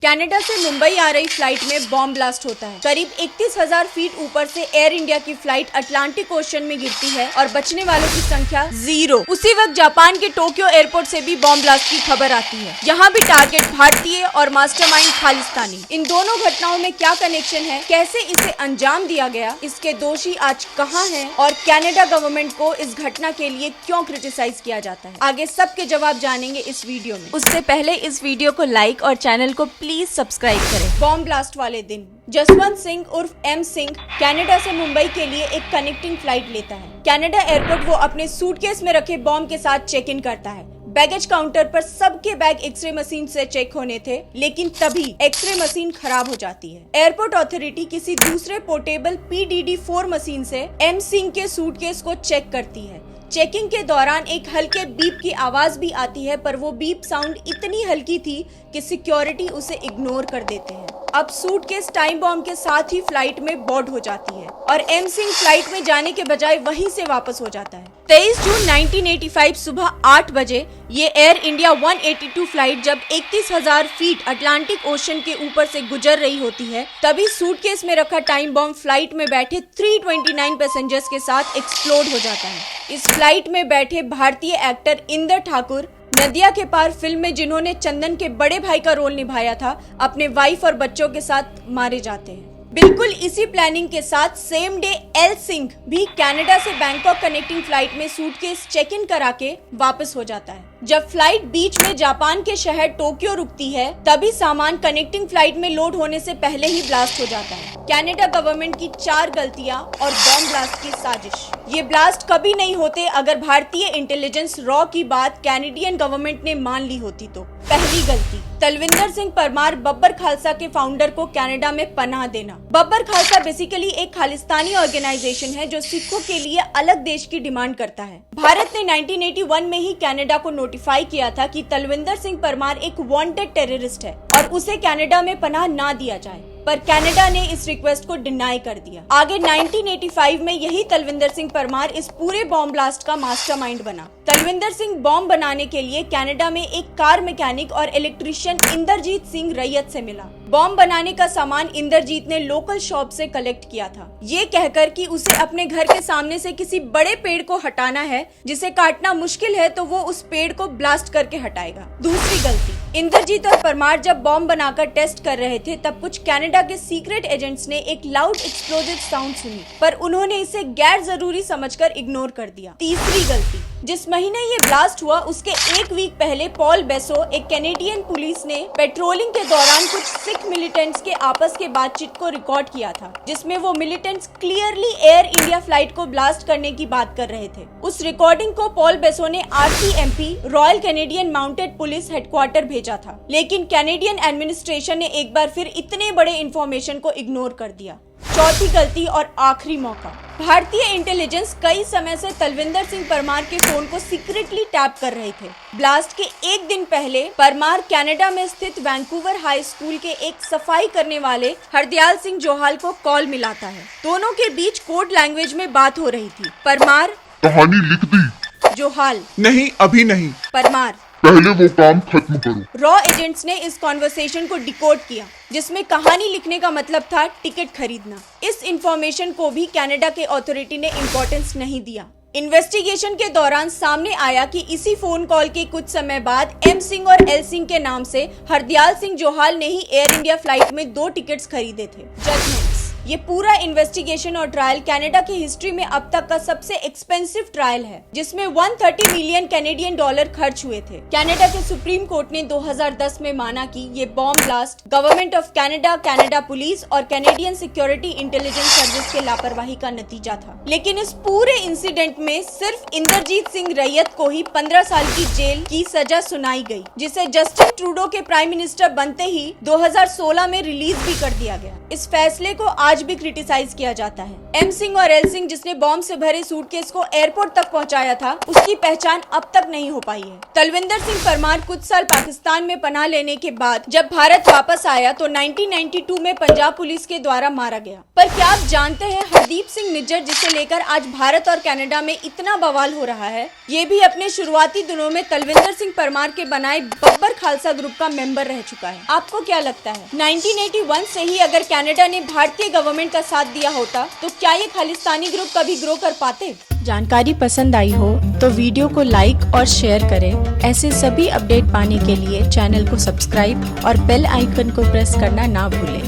Canada से मुंबई आ रही flight में बॉम्ब ब्लास्ट होता है। करीब 31,000 फीट ऊपर से एयर इंडिया की फ्लाइट अटलांटिक ओशन में गिरती है और बचने वालों की संख्या 0। उसी वक्त जापान के टोक्यो एयरपोर्ट से भी बॉम्ब ब्लास्ट की खबर आती है। यहाँ भी टारगेट भारतीय और मास्टरमाइंड खालिस्तानी। इन दोनों घटनाओं में क्या कनेक्शन है, कैसे इसे अंजाम दिया गया, इसके दोषी आज कहाँ हैं और कनाडा गवर्नमेंट को इस घटना के लिए क्यों क्रिटिसाइज किया जाता है, आगे सबके जवाब जानेंगे इस वीडियो में। उससे पहले इस वीडियो को लाइक और चैनल को प्लीज सब्सक्राइब करें। बॉम्ब ब्लास्ट वाले दिन जसवंत सिंह उर्फ एम सिंह कनाडा से मुंबई के लिए एक कनेक्टिंग फ्लाइट लेता है। कनाडा एयरपोर्ट वो अपने सूटकेस में रखे बॉम्ब के साथ चेक इन करता है। बैगेज काउंटर पर सबके बैग एक्सरे मशीन से चेक होने थे, लेकिन तभी एक्सरे मशीन खराब हो जाती है। एयरपोर्ट अथॉरिटी किसी दूसरे पोर्टेबल PDD-4 मशीन से एम सिंह के सूटकेस को चेक करती है। चेकिंग के दौरान एक हल्के बीप की आवाज भी आती है, पर वो बीप साउंड इतनी हल्की थी कि सिक्योरिटी उसे इग्नोर कर देते हैं। अब सूटकेस टाइम बॉम्ब के साथ ही फ्लाइट में बोर्ड हो जाती है और एम सिंह फ्लाइट में जाने के बजाय वहीं से वापस हो जाता है। 23 जून 1985 सुबह 8 बजे ये एयर इंडिया 182 फ्लाइट जब 31,000 फीट अटलांटिक ओशन के ऊपर से गुजर रही होती है, तभी सूटकेस में रखा टाइम बॉम्ब फ्लाइट में बैठे 329 पैसेंजर्स के साथ एक्सप्लोड हो जाता है। इस फ्लाइट में बैठे भारतीय एक्टर इंदर ठाकुर, नदिया के पार फिल्म में जिन्होंने चंदन के बड़े भाई का रोल निभाया था, अपने वाइफ और बच्चों के साथ मारे जाते हैं। बिल्कुल इसी प्लानिंग के साथ सेम डे एल सिंह भी कनाडा से बैंकॉक कनेक्टिंग फ्लाइट में सूटकेस चेक इन करा के वापस हो जाता है। जब फ्लाइट बीच में जापान के शहर टोक्यो रुकती है, तभी सामान कनेक्टिंग फ्लाइट में लोड होने से पहले ही ब्लास्ट हो जाता है। कनाडा गवर्नमेंट की 4 गलतियां और बॉम्ब ब्लास्ट की साजिश। ये ब्लास्ट कभी नहीं होते अगर भारतीय इंटेलिजेंस रॉ की बात कैनेडियन गवर्नमेंट ने मान ली होती तो। पहली गलती, तलविंदर सिंह परमार बब्बर खालसा के फाउंडर को कनाडा में पनाह देना। बब्बर खालसा बेसिकली एक खालिस्तानी ऑर्गेनाइजेशन है जो सिखों के लिए अलग देश की डिमांड करता है। भारत ने 1981 में ही कनाडा को नोटिफाई किया था कि तलविंदर सिंह परमार एक वांटेड टेररिस्ट है और उसे कनाडा में पनाह ना दिया जाए, पर कनाडा ने इस रिक्वेस्ट को डिनाई कर दिया। आगे 1985 में यही तलविंदर सिंह परमार इस पूरे बॉम्ब ब्लास्ट का मास्टरमाइंड बना। तलविंदर सिंह बॉम्ब बनाने के लिए कनाडा में एक कार मैकेनिक और इलेक्ट्रीशियन इंदरजीत सिंह रैयत से मिला। बॉम्ब बनाने का सामान इंदरजीत ने लोकल शॉप से कलेक्ट किया था, ये कहकर कि उसे अपने घर के सामने से किसी बड़े पेड़ को हटाना है जिसे काटना मुश्किल है, तो वो उस पेड़ को ब्लास्ट करके हटाएगा। दूसरी गलती, इंदरजीत और परमार जब बॉम्ब बनाकर टेस्ट कर रहे थे, तब कुछ कनाडा के सीक्रेट एजेंट्स ने एक लाउड एक्सप्लोजिव साउंड सुनी, पर उन्होंने इसे गैर जरूरी समझकर इग्नोर कर दिया। तीसरी गलती, जिस महीने ये ब्लास्ट हुआ उसके एक वीक पहले पॉल बेसो, एक कैनेडियन पुलिस ने पेट्रोलिंग के दौरान कुछ सिख मिलिटेंट्स के आपस के बातचीत को रिकॉर्ड किया था, जिसमें वो militants clearly air India flight को ब्लास्ट करने की बात कर रहे थे। उस रिकॉर्डिंग को पॉल बेसो ने RCMP royal Canadian mounted police headquarter भेजा था, लेकिन कैनेडियन एडमिनिस्ट्रेशन ने एक बार फिर इतने बड़े इंफॉर्मेशन को इग्नोर कर दिया। चौथी गलती और आखिरी मौका, भारतीय इंटेलिजेंस कई समय से तलविंदर सिंह परमार के फोन को सीक्रेटली टैप कर रहे थे। ब्लास्ट के एक दिन पहले परमार कनाडा में स्थित वैंकूवर हाई स्कूल के एक सफाई करने वाले हरदयाल सिंह जोहाल को कॉल मिलाता है। दोनों के बीच कोड लैंग्वेज में बात हो रही थी। परमार, कहानी लिख दी। जोहाल, नहीं अभी नहीं। परमार, पहले वो काम खत्म करो। रॉ एजेंट्स ने इस कॉन्वर्सेशन को डिकोड किया, जिसमें कहानी लिखने का मतलब था टिकट खरीदना। इस इंफॉर्मेशन को भी कनाडा के अथॉरिटी ने इम्पोर्टेंस नहीं दिया। इन्वेस्टिगेशन के दौरान सामने आया कि इसी फोन कॉल के कुछ समय बाद एम सिंह और एल सिंह के नाम से हरदयाल सिंह जोहाल ने ही एयर इंडिया फ्लाइट में 2 टिकट्स खरीदे थे। जजमेंट्स, ये पूरा इन्वेस्टिगेशन और ट्रायल कनाडा की हिस्ट्री में अब तक का सबसे एक्सपेंसिव ट्रायल है, जिसमें 130 मिलियन कैनेडियन डॉलर खर्च हुए थे। कनाडा के सुप्रीम कोर्ट ने 2010 में माना कि ये bomb blast government of Canada, Canada police और कैनेडियन सिक्योरिटी इंटेलिजेंस सर्विस के लापरवाही का नतीजा था। लेकिन इस पूरे इंसिडेंट में सिर्फ इंदरजीत सिंह रैयत को ही 15 साल की जेल की सजा सुनाई गई, जिसे जस्टिन ट्रूडो के प्राइम मिनिस्टर बनते ही 2016 में रिलीज भी कर दिया गया। इस फैसले को आज भी क्रिटिसाइज किया जाता है। एम सिंह और एल सिंह जिसने बॉम्ब से भरे सूटकेस को एयरपोर्ट तक पहुंचाया था, उसकी पहचान अब तक नहीं हो पाई है। तलविंदर सिंह परमार कुछ साल पाकिस्तान में पनाह लेने के बाद जब भारत वापस आया तो 1992 में पंजाब पुलिस के द्वारा मारा गया। पर क्या आप जानते हैं हरदीप सिंह निज्जर, जिसे लेकर आज भारत और कनाडा में इतना बवाल हो रहा है, ये भी अपने शुरुआती दिनों में तलविंदर सिंह परमार के बनाए बब्बर खालसा ग्रुप का मेंबर रह चुका है। आपको क्या लगता है 1981 से ही अगर कनाडा ने भारतीय गवर्नमेंट का साथ दिया होता तो क्या ये खालिस्तानी ग्रुप कभी ग्रो कर पाते? जानकारी पसंद आई हो तो वीडियो को लाइक और शेयर करें। ऐसे सभी अपडेट पाने के लिए चैनल को सब्सक्राइब और बेल आइकन को प्रेस करना ना भूलें।